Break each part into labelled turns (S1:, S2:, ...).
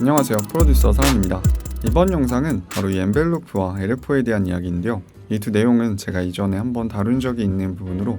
S1: 안녕하세요, 프로듀서 사원입니다. 이번 영상은 바로 이 엔벨로프와 LFO에 대한 이야기인데요. 이 두 내용은 제가 이전에 한번 다룬 적이 있는 부분으로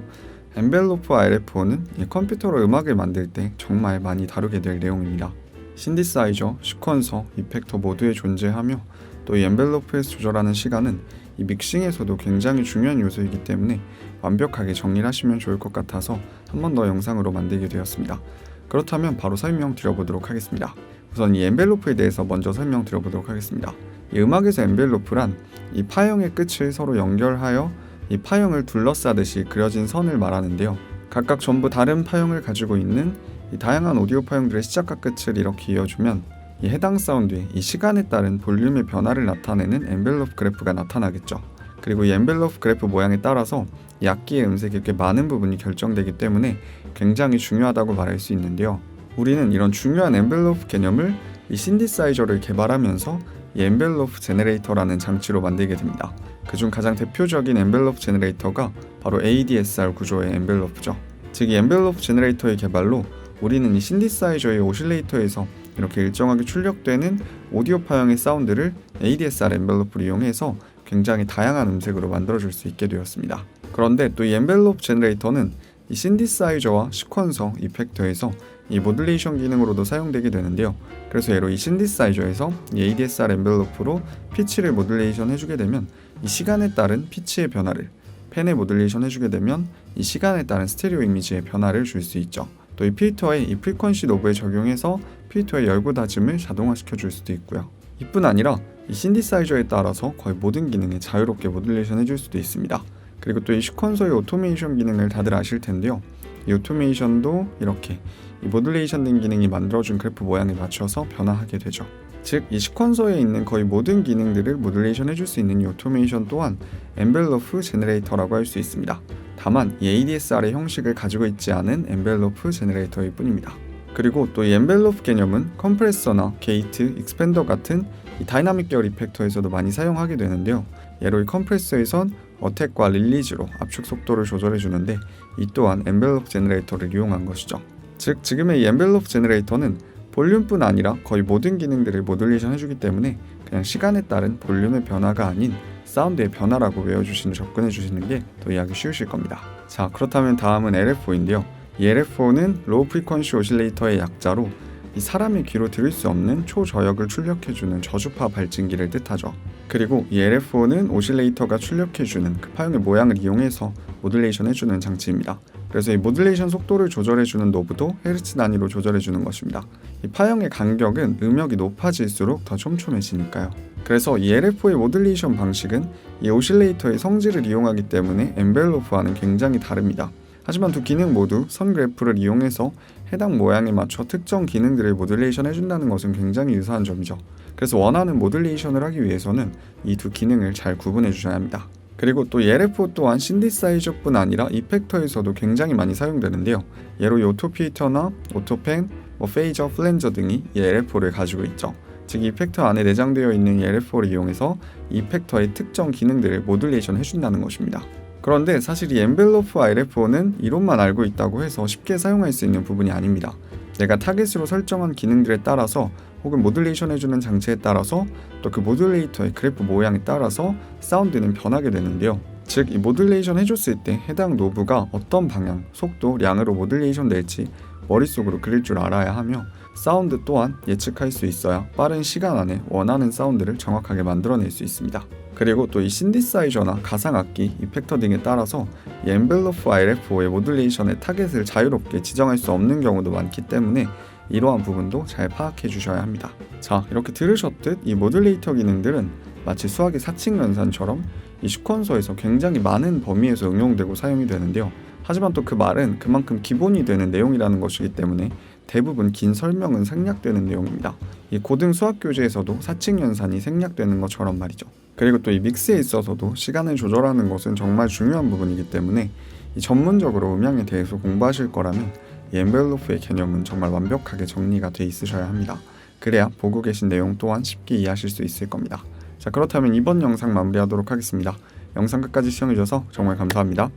S1: 엔벨로프와 LFO는 이 컴퓨터로 음악을 만들 때 정말 많이 다루게 될 내용입니다. 신디사이저, 시퀀서, 이펙터 모두에 존재하며 또 이 엔벨로프에서 조절하는 시간은 이 믹싱에서도 굉장히 중요한 요소이기 때문에 완벽하게 정리를 하시면 좋을 것 같아서 한 번 더 영상으로 만들게 되었습니다. 그렇다면 바로 설명드려보도록 하겠습니다. 우선 이 엔벨로프에 대해서 먼저 설명드려보도록 하겠습니다. 이 음악에서 엔벨로프란 이 파형의 끝을 서로 연결하여 이 파형을 둘러싸듯이 그려진 선을 말하는데요. 각각 전부 다른 파형을 가지고 있는 이 다양한 오디오 파형들의 시작과 끝을 이렇게 이어주면 이 해당 사운드에 이 시간에 따른 볼륨의 변화를 나타내는 엔벨로프 그래프가 나타나겠죠. 그리고 이 엔벨로프 그래프 모양에 따라서 이 악기의 음색의 꽤 많은 부분이 결정되기 때문에 굉장히 중요하다고 말할 수 있는데요. 우리는 이런 중요한 엔벨로프 개념을 이 신디사이저를 개발하면서 이 엔벨로프 제너레이터라는 장치로 만들게 됩니다. 그중 가장 대표적인 엔벨로프 제너레이터가 바로 ADSR 구조의 엔벨로프죠. 즉 이 엔벨로프 제너레이터의 개발로 우리는 이 신디사이저의 오실레이터에서 이렇게 일정하게 출력되는 오디오 파형의 사운드를 ADSR 엔벨로프를 이용해서 굉장히 다양한 음색으로 만들어줄 수 있게 되었습니다. 그런데 또 이 엔벨로프 제너레이터는 이 신디사이저와 시퀀서, 이펙터에서 이 모듈레이션 기능으로도 사용되게 되는데요. 그래서 예로 이 신디사이저에서 이 ADSR 엔벨로프로 피치를 모듈레이션 해주게 되면 이 시간에 따른 피치의 변화를, 펜에 모듈레이션 해주게 되면 이 시간에 따른 스테레오 이미지의 변화를 줄 수 있죠. 또 이 필터에 이 프리퀀시 노브에 적용해서 필터의 열고 닫음을 자동화시켜 줄 수도 있고요. 이뿐 아니라 이 신디사이저에 따라서 거의 모든 기능에 자유롭게 모듈레이션 해줄 수도 있습니다. 그리고 또 이 시퀀서의 오토메이션 기능을 다들 아실 텐데요. 이 오토메이션도 이렇게 이 모듈레이션 된 기능이 만들어준 그래프 모양에 맞춰서 변화하게 되죠. 즉, 이 시퀀서에 있는 거의 모든 기능들을 모듈레이션 해줄 수 있는 이 오토메이션 또한 엔벨로프 제너레이터라고 할 수 있습니다. 다만 이 ADSR의 형식을 가지고 있지 않은 엔벨로프 제너레이터일 뿐입니다. 그리고 또 이 엔벨로프 개념은 컴프레서나 게이트, 익스펜더 같은 이 다이나믹 계열 이펙터에서도 많이 사용하게 되는데요. 예로 이 컴프레서에선 어택과 릴리즈로 압축 속도를 조절해 주는데 이 또한 엔벨로프 제너레이터를 이용한 것이죠. 즉, 지금의 이 엔벨로프 제너레이터는 볼륨뿐 아니라 거의 모든 기능들을 모듈레이션 해주기 때문에 그냥 시간에 따른 볼륨의 변화가 아닌 사운드의 변화라고 외워주시는 접근해 주시는 게 더 이해하기 쉬우실 겁니다. 자, 그렇다면 다음은 LFO인데요. 이 LFO는 로우 프리퀀시 오실레이터의 약자로 이 사람의 귀로 들을 수 없는 초저역을 출력해주는 저주파 발진기를 뜻하죠. 그리고 이 LFO는 오실레이터가 출력해주는 그 파형의 모양을 이용해서 모듈레이션 해주는 장치입니다. 그래서 이 모듈레이션 속도를 조절해주는 노브도 헤르츠 단위로 조절해주는 것입니다. 이 파형의 간격은 음역이 높아질수록 더 촘촘해지니까요. 그래서 이 LFO의 모듈레이션 방식은 이 오실레이터의 성질을 이용하기 때문에 엔벨로프와는 굉장히 다릅니다. 하지만 두 기능 모두 선 그래프를 이용해서 해당 모양에 맞춰 특정 기능들을 모듈레이션 해준다는 것은 굉장히 유사한 점이죠. 그래서 원하는 모듈레이션을 하기 위해서는 이 두 기능을 잘 구분해 주셔야 합니다. 그리고 또 이 LFO 또한 신디사이저뿐 아니라 이펙터에서도 굉장히 많이 사용되는데요. 예로 이 오토필터나 오토펜, 페이저, 플랜저 등이 이 LFO를 가지고 있죠. 즉, 이펙터 안에 내장되어 있는 이 LFO를 이용해서 이펙터의 특정 기능들을 모듈레이션 해준다는 것입니다. 그런데 사실 이 엔벨로프와 LFO는 이론만 알고 있다고 해서 쉽게 사용할 수 있는 부분이 아닙니다. 내가 타겟으로 설정한 기능들에 따라서 혹은 모듈레이션 해주는 장치에 따라서 또 그 모듈레이터의 그래프 모양에 따라서 사운드는 변하게 되는데요. 즉, 이 모듈레이션 해줬을 때 해당 노브가 어떤 방향, 속도, 량으로 모듈레이션 될지 머릿속으로 그릴 줄 알아야 하며 사운드 또한 예측할 수 있어야 빠른 시간 안에 원하는 사운드를 정확하게 만들어낼 수 있습니다. 그리고 또 이 신디사이저나 가상악기, 이펙터 등에 따라서 이 엔벨로프와 LFO의 모듈레이션의 타겟을 자유롭게 지정할 수 없는 경우도 많기 때문에 이러한 부분도 잘 파악해 주셔야 합니다. 자, 이렇게 들으셨듯 이 모듈레이터 기능들은 마치 수학의 사칙 연산처럼 이 시퀀서에서 굉장히 많은 범위에서 응용되고 사용이 되는데요. 하지만 또 그 말은 그만큼 기본이 되는 내용이라는 것이기 때문에 대부분 긴 설명은 생략되는 내용입니다. 이 고등 수학 교재에서도 사칙 연산이 생략되는 것처럼 말이죠. 그리고 또 이 믹스에 있어서도 시간을 조절하는 것은 정말 중요한 부분이기 때문에 이 전문적으로 음향에 대해서 공부하실 거라면 이 엔벨로프의 개념은 정말 완벽하게 정리가 돼 있으셔야 합니다. 그래야 보고 계신 내용 또한 쉽게 이해하실 수 있을 겁니다. 자, 그렇다면 이번 영상 마무리하도록 하겠습니다. 영상 끝까지 시청해주셔서 정말 감사합니다.